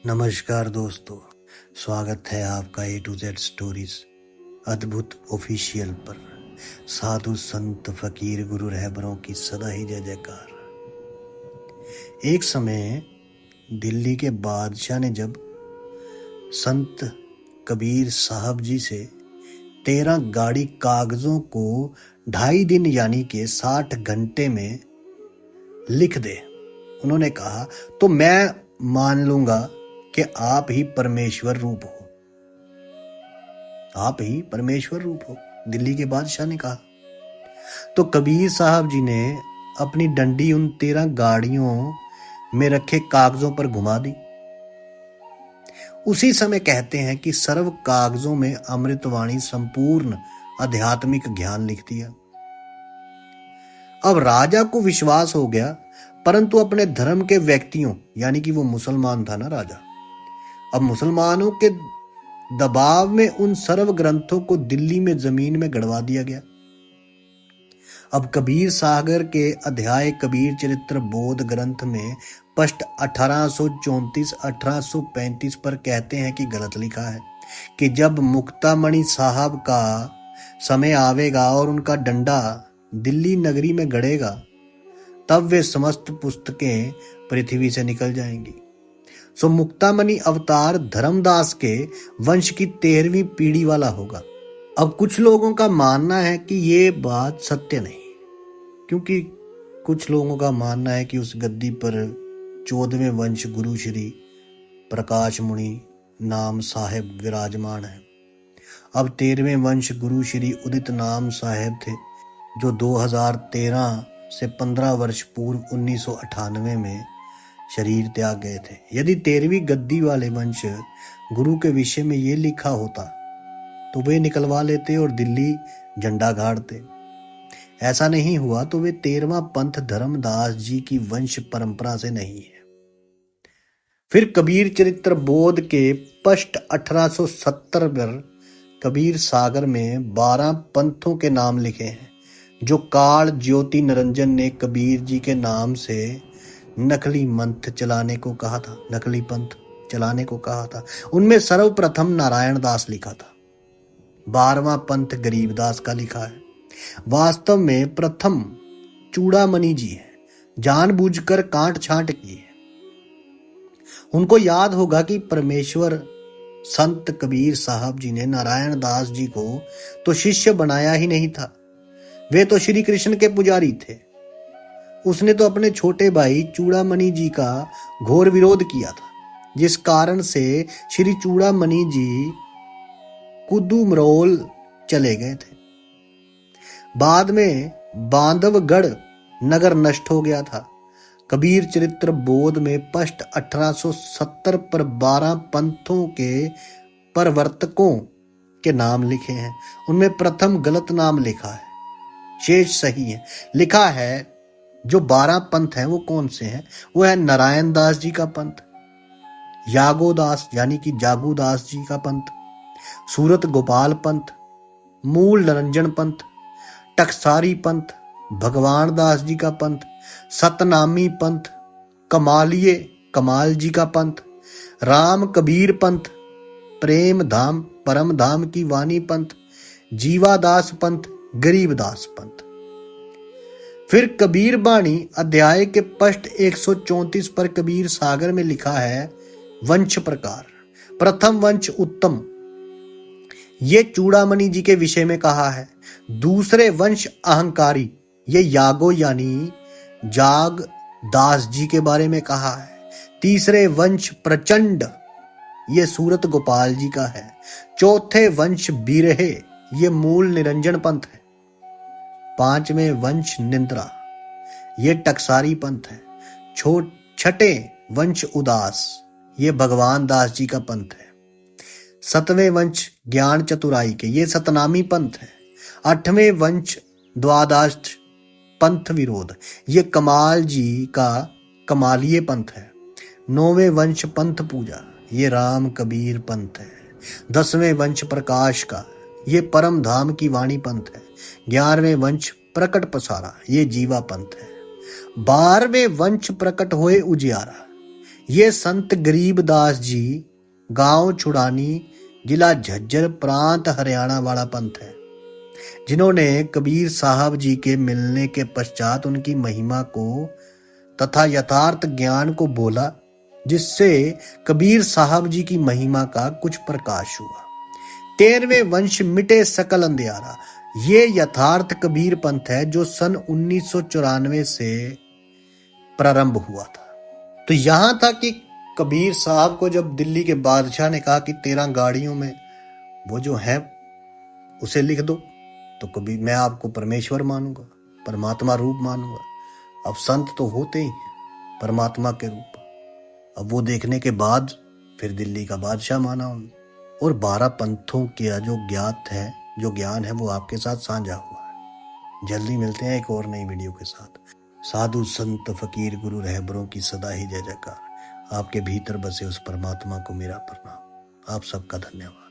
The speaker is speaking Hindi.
नमस्कार दोस्तों, स्वागत है आपका A to Z स्टोरीज अद्भुत ऑफिशियल पर। साधु संत फकीर गुरु रहबरों की सदा ही जय जयकार। एक समय दिल्ली के बादशाह ने जब संत कबीर साहब जी से 13 गाड़ी कागजों को 2.5 दिन यानी कि 60 घंटे में लिख दे, उन्होंने कहा तो मैं मान लूंगा कि आप ही परमेश्वर रूप हो। आप ही परमेश्वर रूप हो, दिल्ली के बादशाह ने कहा। तो कबीर साहब जी ने अपनी डंडी उन 13 गाड़ियों में रखे कागजों पर घुमा दी। उसी समय कहते हैं कि सर्व कागजों में अमृतवाणी संपूर्ण आध्यात्मिक ज्ञान लिख दिया। अब राजा को विश्वास हो गया, परंतु अपने धर्म के व्यक्तियों यानी कि वो मुसलमान था ना राजा, अब मुसलमानों के दबाव में उन सर्व ग्रंथों को दिल्ली में जमीन में गड़वा दिया गया। अब कबीर सागर के अध्याय कबीर चरित्र बोध ग्रंथ में पृष्ठ 1834-1835 पर कहते हैं कि गलत लिखा है कि जब मुक्तामणि साहब का समय आवेगा और उनका डंडा दिल्ली नगरी में गड़ेगा, तब वे समस्त पुस्तकें पृथ्वी से निकल जाएंगी। सो मुक्तामणि अवतार धर्मदास के वंश की 13वीं पीढ़ी वाला होगा। अब कुछ लोगों का मानना है कि ये बात सत्य नहीं, क्योंकि कुछ लोगों का मानना है कि उस गद्दी पर 14वें वंश गुरु श्री प्रकाश मुनि नाम साहेब विराजमान है। अब 13वें वंश गुरु श्री उदित नाम साहेब थे, जो 2013 से 15 वर्ष पूर्व 1998 में शरीर त्याग गए थे। यदि 13वीं गद्दी वाले वंश गुरु के विषय में ये लिखा होता तो वे निकलवा लेते और दिल्ली झंडा गाड़ते। ऐसा नहीं हुआ तो वे 13वां पंथ धर्मदास जी की वंश परंपरा से नहीं है। फिर कबीर चरित्र बोध के पृष्ठ 1870 पर कबीर सागर में 12 पंथों के नाम लिखे हैं, जो काल ज्योति निरंजन ने कबीर जी के नाम से नकली मंथ चलाने को कहा था, नकली पंथ चलाने को कहा था। उनमें सर्वप्रथम नारायण दास लिखा था। 12वां पंथ गरीबदास का लिखा है। वास्तव में प्रथम चूड़ामणि जी है, जानबूझकर कांट छांट की है। उनको याद होगा कि परमेश्वर संत कबीर साहब जी ने नारायण दास जी को तो शिष्य बनाया ही नहीं था, वे तो श्री कृष्ण के पुजारी थे। उसने तो अपने छोटे भाई चूड़ामणि जी का घोर विरोध किया था, जिस कारण से श्री चूड़ामणि जी कुदुमरोल चले गए थे। बाद में बांधवगढ़ नगर नष्ट हो गया था। कबीर चरित्र बोध में पृष्ठ 1870 पर 12 पंथों के प्रवर्तकों के नाम लिखे हैं। उनमें प्रथम गलत नाम लिखा है, शेष सही है। लिखा है जो 12 पंथ हैं वो कौन से हैं? वो है नारायण दास जी का पंथ, यागोदास यानी कि जागूदास जी का पंथ, सूरत गोपाल पंथ, मूल निरंजन पंथ, टकसारी पंथ, भगवान दास जी का पंथ, सतनामी पंथ, कमालिये कमाल जी का पंथ, राम कबीर पंथ, प्रेम धाम परम धाम की वाणी पंथ, जीवादास पंथ, गरीबदास पंथ। फिर कबीर बाणी अध्याय के पृष्ठ 134 पर कबीर सागर में लिखा है वंश प्रकार। प्रथम वंश उत्तम, ये चूड़ामणि जी के विषय में कहा है। दूसरे वंश अहंकारी, ये यागो यानी जाग दास जी के बारे में कहा है। तीसरे वंश प्रचंड, ये सूरत गोपाल जी का है। चौथे वंश बिरहे, ये मूल निरंजन पंथ है। 5वें वंश निंद्रा, ये टकसारी पंथ है। छठे वंश उदास, ये भगवान दास जी का पंथ है। 7वें वंश ज्ञान चतुराई के, ये सतनामी पंथ है। 8वें वंश द्वादश पंथ विरोध, ये कमाल जी का कमालिये पंथ है। 9वें वंश पंथ पूजा, ये राम कबीर पंथ है। 10वें वंश प्रकाश का, ये परम धाम की वाणी पंथ है। 11वें वंश प्रकट पसारा, ये जीवा पंथ है। 12वें वंश प्रकट होए उजियारा, ये संत गरीबदास जी गांव छुड़ानी, जिला झज्जर, प्रांत हरियाणा वाला पंथ है, जिन्होंने कबीर साहब जी के मिलने के पश्चात उनकी महिमा को तथा यथार्थ ज्ञान को बोला, जिससे कबीर साहब जी की महिमा का कुछ प्रकाश हुआ। 13वें वंश मिटे सकल अंधियारा, ये यथार्थ कबीर पंथ है जो सन 1994 से प्रारंभ हुआ था। तो यहां था कि कबीर साहब को जब दिल्ली के बादशाह ने कहा कि 13 गाड़ियों में वो जो है उसे लिख दो, तो कबीर मैं आपको परमेश्वर मानूंगा, परमात्मा रूप मानूंगा। अब संत तो होते ही परमात्मा के रूप, अब वो देखने के बाद फिर दिल्ली का बादशाह माना उन्होंने। और 12 पंथों का जो ज्ञात है, जो ज्ञान है, वो आपके साथ साझा हुआ है। जल्दी मिलते हैं एक और नई वीडियो के साथ। साधु संत फकीर गुरु रहबरों की सदा ही जय जयकार। आपके भीतर बसे उस परमात्मा को मेरा प्रणाम। आप सबका धन्यवाद।